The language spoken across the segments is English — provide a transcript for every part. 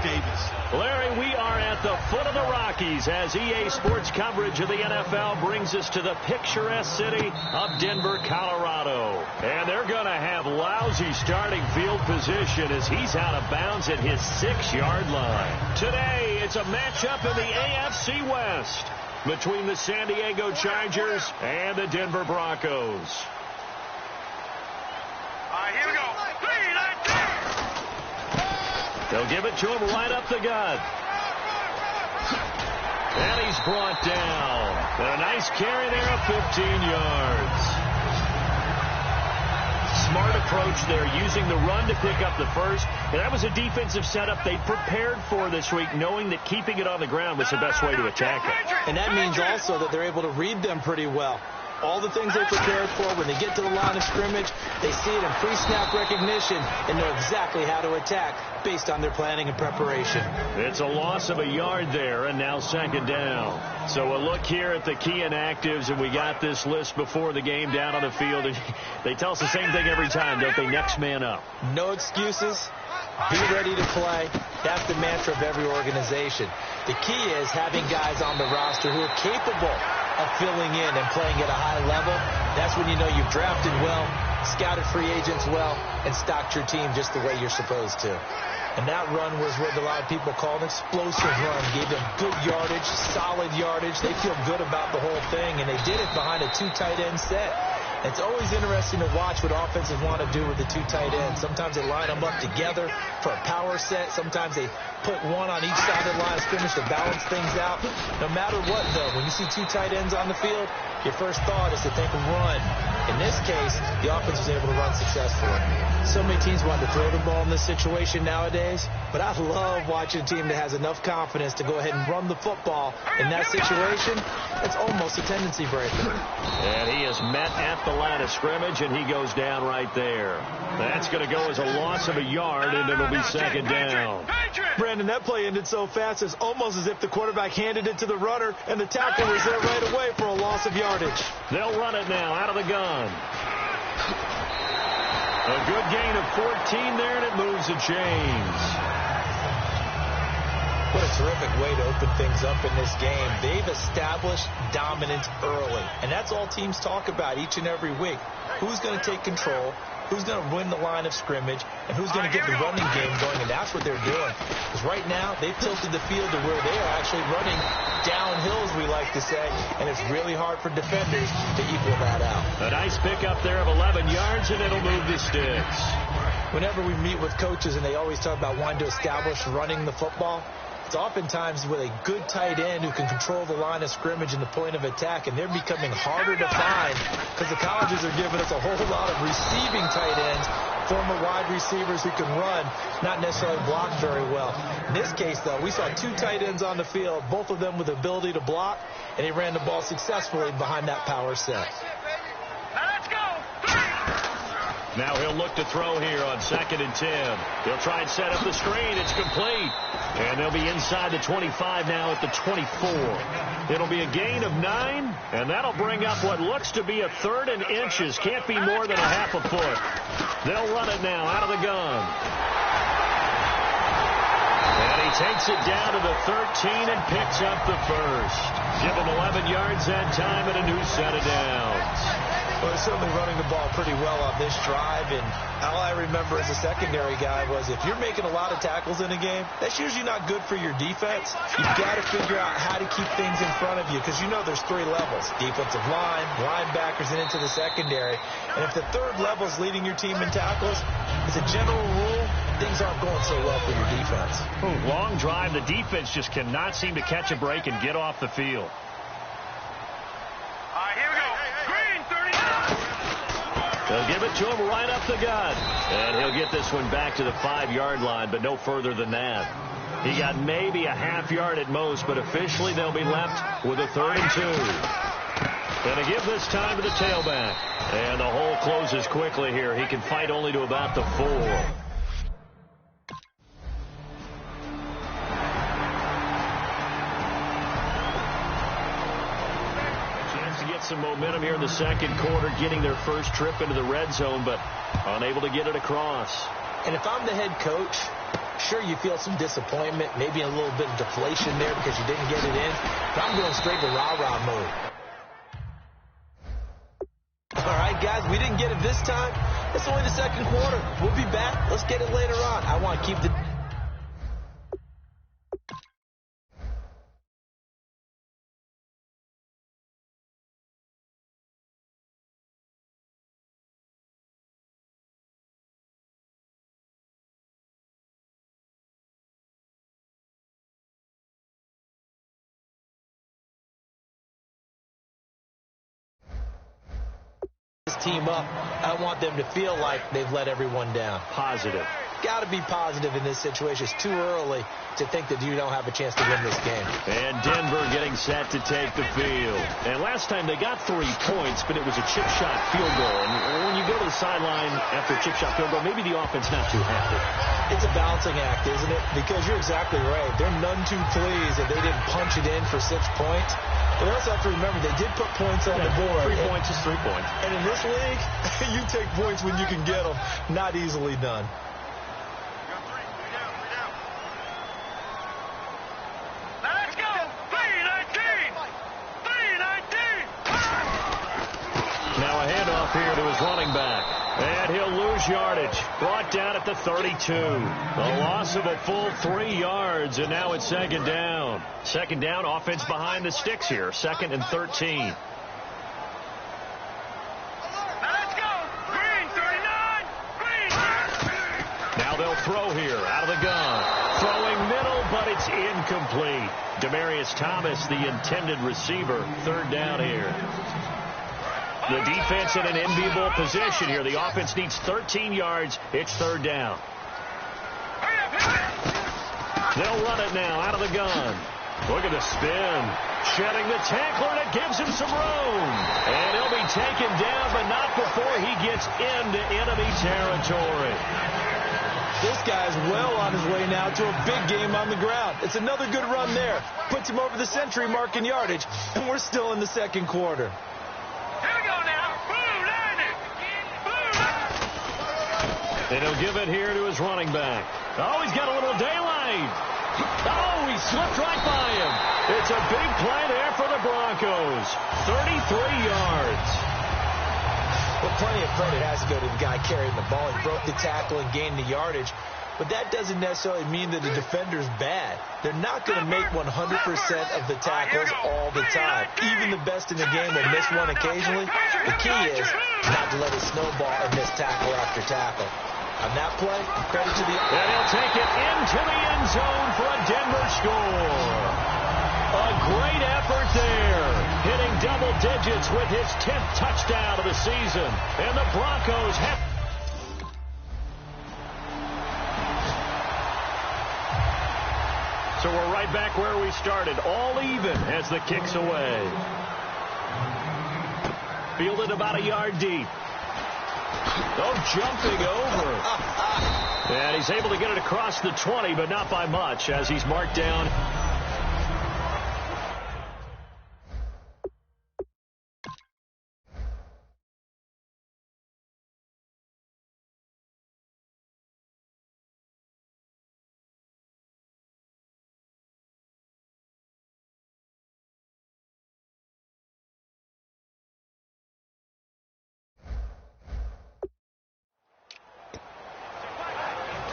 Davis. Larry, we are at the foot of the Rockies as EA Sports coverage of the NFL brings us to the picturesque city of Denver, Colorado. And they're going to have lousy starting field position as he's out of bounds at his 6-yard line. Today, it's a matchup in the AFC West between the San Diego Chargers and the Denver Broncos. Here we go. 3, 9, 10. They'll give it to him right up the gut. And he's brought down. And a nice carry there of 15 yards. Smart approach there, using the run to pick up the first. And that was a defensive setup they prepared for this week, knowing that keeping it on the ground was the best way to attack it. And that means also that they're able to read them pretty well. All the things they prepared for, when they get to the line of scrimmage, they see it in pre-snap recognition and know exactly how to attack based on their planning and preparation. It's a loss of a yard there, and now second down. So a look here at the key inactives, and we got this list before the game down on the field. They tell us the same thing every time, don't they? Next man up. No excuses. Be ready to play. That's the mantra of every organization. The key is having guys on the roster who are capable of filling in and playing at a high level. That's when you know you've drafted well, scouted free agents well, and stocked your team just the way you're supposed to. And that run was what a lot of people call an explosive run. Gave them good yardage, solid yardage. They feel good about the whole thing, and they did it behind a 2 tight end set. It's always interesting to watch what offenses want to do with the 2 tight ends. Sometimes they line them up together for a power set. Sometimes they put one on each side of the line of scrimmage to balance things out. No matter what, though, when you see 2 tight ends on the field, your first thought is to think run. In this case, the offense was able to run successfully. So many teams want to throw the ball in this situation nowadays, but I love watching a team that has enough confidence to go ahead and run the football. In that situation, it's almost a tendency breaker. And he is met at the line of scrimmage, and he goes down right there. That's going to go as a loss of a yard, and it'll be second down. Brandon, that play ended so fast, it's almost as if the quarterback handed it to the runner, and the tackle was there right away for a loss of yardage. They'll run it now out of the gun. A good gain of 14 there, and it moves the chains. What a terrific way to open things up in this game. They've established dominance early, and that's all teams talk about each and every week. Who's going to take control, who's going to win the line of scrimmage, and who's going to get the running game going, and that's what they're doing. Because right now, they've tilted the field to where they are actually running downhill, as we like to say, and it's really hard for defenders to equal that out. A nice pickup there of 11 yards, and it'll move the sticks. Whenever we meet with coaches, and they always talk about wanting to establish running the football, it's oftentimes with a good tight end who can control the line of scrimmage and the point of attack, and they're becoming harder to find because the colleges are giving us a whole lot of receiving tight ends, former wide receivers who can run, not necessarily block very well. In this case, though, we saw 2 tight ends on the field, both of them with the ability to block, and they ran the ball successfully behind that power set. Now let's go. Now he'll look to throw here on 2nd and 10. He'll try and set up the screen. It's complete. And they'll be inside the 25 now at the 24. It'll be a gain of 9, and that'll bring up what looks to be a 3rd and inches. Can't be more than a half a foot. They'll run it now out of the gun. And he takes it down to the 13 and picks up the first. Give him 11 yards that time and a new set of downs. Well, they're certainly running the ball pretty well on this drive, and all I remember as a secondary guy was if you're making a lot of tackles in a game, that's usually not good for your defense. You've got to figure out how to keep things in front of you because you know there's 3 levels, defensive line, linebackers, and into the secondary. And if the 3rd level is leading your team in tackles, as a general rule, things aren't going so well for your defense. Long drive. The defense just cannot seem to catch a break and get off the field. Here we go. Green, 39. They'll give it to him right up the gut. And he'll get this one back to the 5-yard line, but no further than that. He got maybe a half yard at most, but officially they'll be left with a 3rd and 2. Going to give this time to the tailback. And the hole closes quickly here. He can fight only to about the 4. Some momentum here in the 2nd quarter, getting their first trip into the red zone, but unable to get it across. And if I'm the head coach, Sure, you feel some disappointment, maybe a little bit of deflation there because you didn't get it in. But I'm going straight to rah-rah mode. All right, guys, we didn't get it this time. It's only the second quarter. We'll be back. Let's get it later on. I want to keep the... team up. I want them to feel like they've let everyone down. Positive. Got to be positive in this situation. It's too early to think that you don't have a chance to win this game. And Denver getting set to take the field. And last time they got 3 points, but it was a chip shot field goal. And when you go to the sideline after a chip shot field goal, maybe the offense not too happy. It's a balancing act, isn't it? Because you're exactly right. They're none too pleased that they didn't punch it in for 6 points. But they also have to remember they did put points on the board. 3 points is 3 points. And in this league, you take points when you can get them. Not easily done. Let's go! 3-19! 3-19! Now a handoff here to his running back. And he'll lose yardage. Brought down at the 32. A loss of a full 3 yards, and now it's second down. Second down, offense behind the sticks here. 2nd and 13. Let's go! Green, 39! Green! Now they'll throw here out of the gun. Throwing middle, but it's incomplete. Demaryius Thomas, the intended receiver. 3rd down here. The defense in an enviable position here. The offense needs 13 yards. It's 3rd down. They'll run it now out of the gun. Look at the spin. Shedding the tackler, and it gives him some room. And he'll be taken down, but not before he gets into enemy territory. This guy's well on his way now to a big game on the ground. It's another good run there. Puts him over the century mark in yardage, and we're still in the second quarter. And he'll give it here to his running back. Oh, he's got a little daylight. Oh, he slipped right by him. It's a big play there for the Broncos. 33 yards. Well, plenty of credit has to go to the guy carrying the ball. He broke the tackle and gained the yardage. But that doesn't necessarily mean that the defender's bad. They're not going to make 100% of the tackles all the time. Even the best in the game will miss one occasionally. The key is not to let it snowball and miss tackle after tackle. On that play, credit to the... And he'll take it into the end zone for a Denver score. A great effort there. Hitting double digits with his 10th touchdown of the season. And the Broncos have... So we're right back where we started. All even as the kick's away. Fielded about a yard deep. Oh, jumping over. And he's able to get it across the 20, but not by much as he's marked down.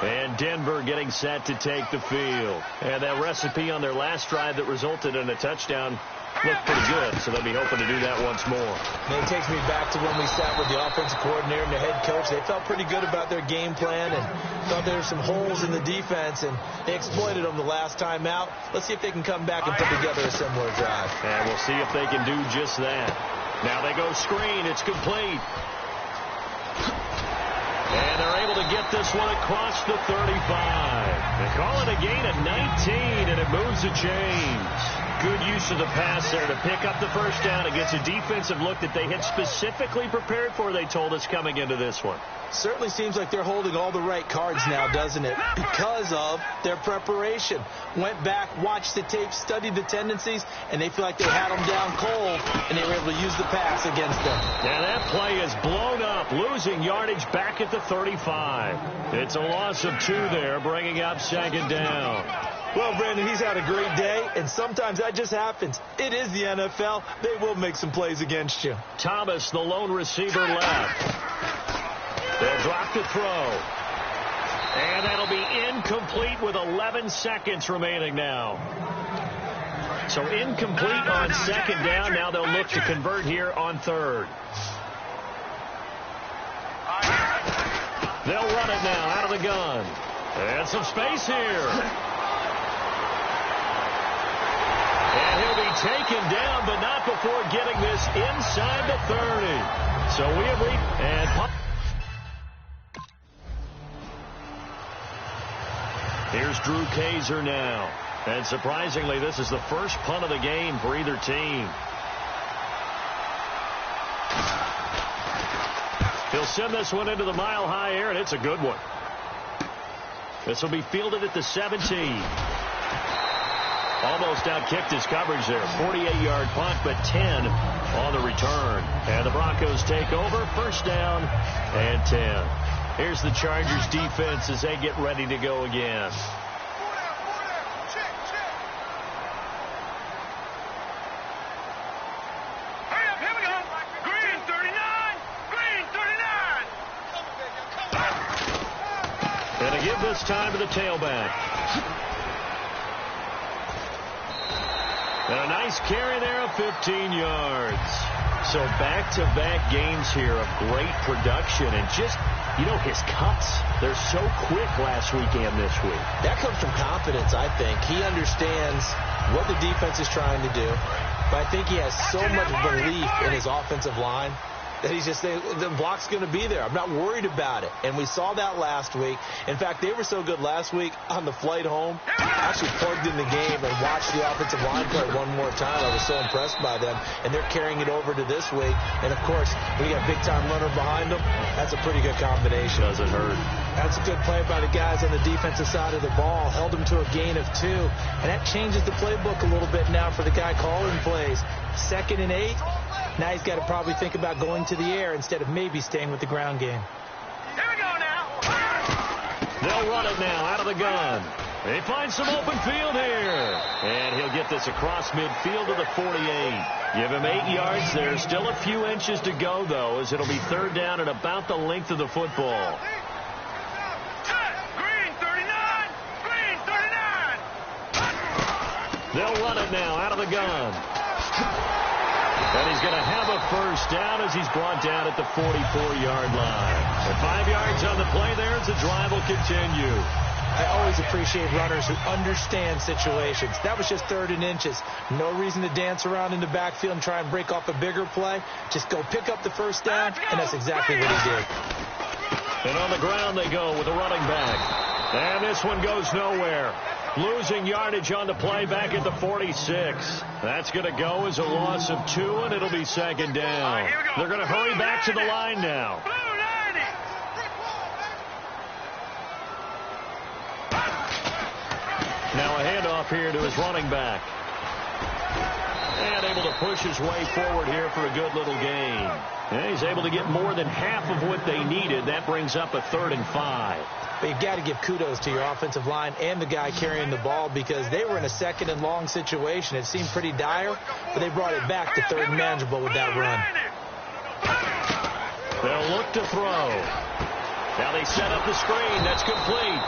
And Denver getting set to take the field. And that recipe on their last drive that resulted in a touchdown looked pretty good, so they'll be hoping to do that once more. And it takes me back to when we sat with the offensive coordinator and the head coach. They felt pretty good about their game plan and thought there were some holes in the defense, and they exploited them the last time out. Let's see if they can come back and put together a similar drive. And we'll see if they can do just that. Now they go screen. It's complete. And they're able to get this one across the 35. They call it a gain of 19, and it moves the chains. Good use of the pass there to pick up the first down against a defensive look that they had specifically prepared for, they told us, coming into this one. Certainly seems like they're holding all the right cards now, doesn't it? Because of their preparation. Went back, watched the tape, studied the tendencies, and they feel like they had them down cold, and they were able to use the pass against them. And that play is blown up, losing yardage back at the 35. It's a loss of 2 there, bringing up second down. Well, Brandon, he's had a great day, and sometimes that just happens. It is the NFL. They will make some plays against you. Thomas, the lone receiver, left. They'll drop to throw. And that'll be incomplete with 11 seconds remaining now. So incomplete on second down. Now they'll look to convert here on third. They'll run it now out of the gun. And some space here. And he'll be taken down, but not before getting this inside the 30. So we have and here's Drew Kaiser now. And surprisingly, this is the first punt of the game for either team. He'll send this one into the mile-high air, and it's a good one. This will be fielded at the 17. Almost outkicked his coverage there. 48-yard punt, but 10 on the return. And the Broncos take over. First down and 10. Here's the Chargers defense as they get ready to go again. Hurry up, here we go. Green 39. Green 39. And to give this time to the tailback. And a nice carry there of 15 yards. So back-to-back games here of great production. And just, you know, his cuts, they're so quick last week and this week. That comes from confidence, I think. He understands what the defense is trying to do. But I think he has so much belief in his offensive line that he's just saying, the block's going to be there. I'm not worried about it. And we saw that last week. In fact, they were so good last week on the flight home. I actually plugged in the game and watched the offensive line play one more time. I was so impressed by them. And they're carrying it over to this week. And, of course, when you got a big-time runner behind them, that's a pretty good combination. Doesn't hurt. That's a good play by the guys on the defensive side of the ball. Held them to a gain of 2. And that changes the playbook a little bit now for the guy calling plays. 2nd and 8. Now he's got to probably think about going to the air instead of maybe staying with the ground game. Here we go now. They'll run it now out of the gun. They find some open field here. And he'll get this across midfield to the 48. Give him 8 yards there. Still a few inches to go, though, as it'll be third down at about the length of the football. Green 39. Green 39. They'll run it now out of the gun. And he's going to have a first down as he's brought down at the 44-yard line. And 5 yards on the play there as the drive will continue. I always appreciate runners who understand situations. That was just 3rd and inches. No reason to dance around in the backfield and try and break off a bigger play. Just go pick up the first down, and that's exactly what he did. And on the ground they go with a running back. And this one goes nowhere. Losing yardage on the play back at the 46. That's going to go as a loss of 2, and it'll be second down. They're going to hurry back to the line now. Now a handoff here to his running back. And able to push his way forward here for a good little gain. And he's able to get more than half of what they needed. That brings up a 3rd and 5. But you've got to give kudos to your offensive line and the guy carrying the ball because they were in a 2nd and long situation. It seemed pretty dire, but they brought it back to 3rd and manageable with that run. They'll look to throw. Now they set up the screen. That's complete.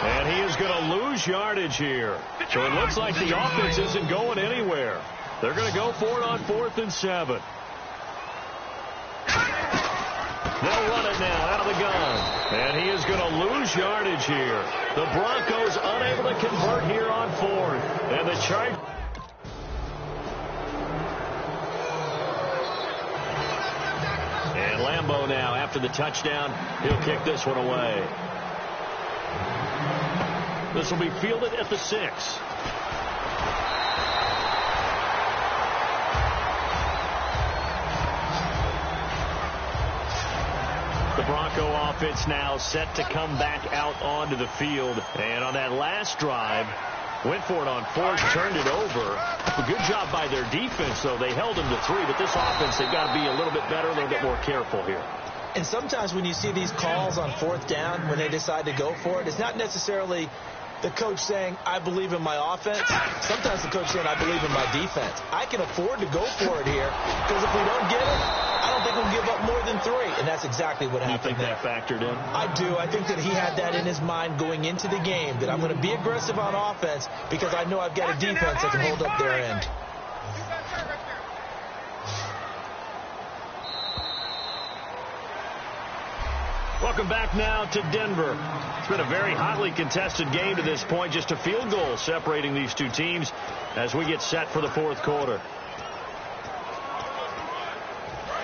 And he is going to lose yardage here. So it looks like the offense isn't going anywhere. They're going to go for it on 4th and 7. They'll run it now out of the gun. And he is going to lose yardage here. The Broncos unable to convert here on 4th. And the Chargers. And Lambeau now, after the touchdown, he'll kick this one away. This will be fielded at the 6. The Bronco offense now set to come back out onto the field. And on that last drive, went for it on 4th, turned it over. A good job by their defense, though. They held them to 3, but this offense, they've got to be a little bit better, a little bit more careful here. And sometimes when you see these calls on 4th down, when they decide to go for it, it's not necessarily the coach saying, I believe in my offense. Sometimes the coach saying, I believe in my defense. I can afford to go for it here, because if we don't get it, I don't think we'll give up more than 3. And that's exactly what happened. You think that factored in? I do. I think that he had that in his mind going into the game, that I'm going to be aggressive on offense because I know I've got a defense that can hold up their end. Welcome back now to Denver. It's been a very hotly contested game to this point. Just a field goal separating these two teams as we get set for the 4th quarter.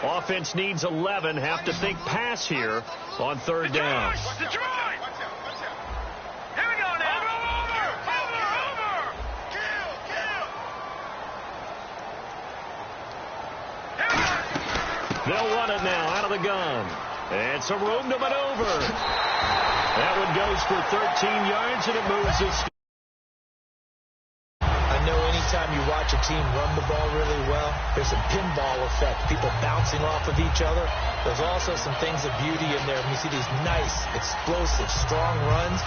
Offense needs 11. Have to think pass here on 3rd down. They'll run it now out of the gun. And some room to maneuver. That one goes for 13 yards, and it moves us. I know anytime you watch a team run the ball really well, there's a pinball effect, people bouncing off of each other. There's also some things of beauty in there. When you see these nice, explosive, strong runs.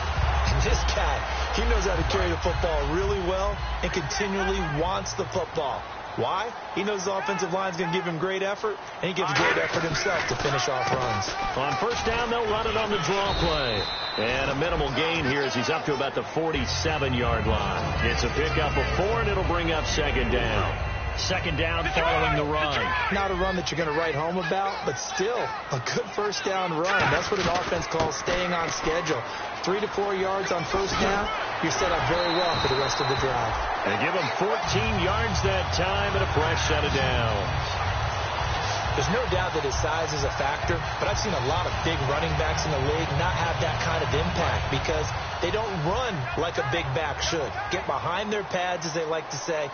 And this guy, he knows how to carry the football really well and continually wants the football. Why? He knows the offensive line is going to give him great effort, and he gives great effort himself to finish off runs. On 1st down, they'll run it on the draw play. And a minimal gain here as he's up to about the 47-yard line. It's a pickup of 4, and it'll bring up 2nd down. 2nd down following the run. Not a run that you're going to write home about, but still a good 1st down run. That's what an offense calls staying on schedule. 3 to 4 yards on 1st down, you're set up very well for the rest of the drive. They give him 14 yards that time and a fresh set of downs. There's no doubt that his size is a factor, but I've seen a lot of big running backs in the league not have that kind of impact because they don't run like a big back should. Get behind their pads, as they like to say,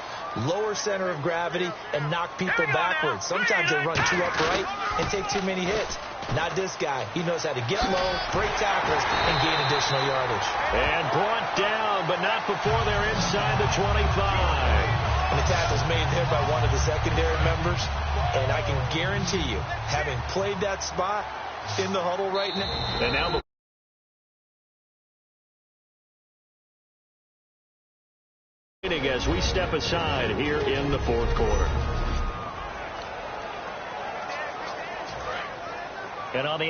lower center of gravity, and knock people backwards. Sometimes they run too upright and take too many hits. Not this guy. He knows how to get low, break tackles, and gain additional yardage. And brought down, but not before they're inside the 25. And the tackle's made there by one of the secondary members. And I can guarantee you, having played that spot in the huddle right now. And now as we step aside here in the 4th quarter. And on the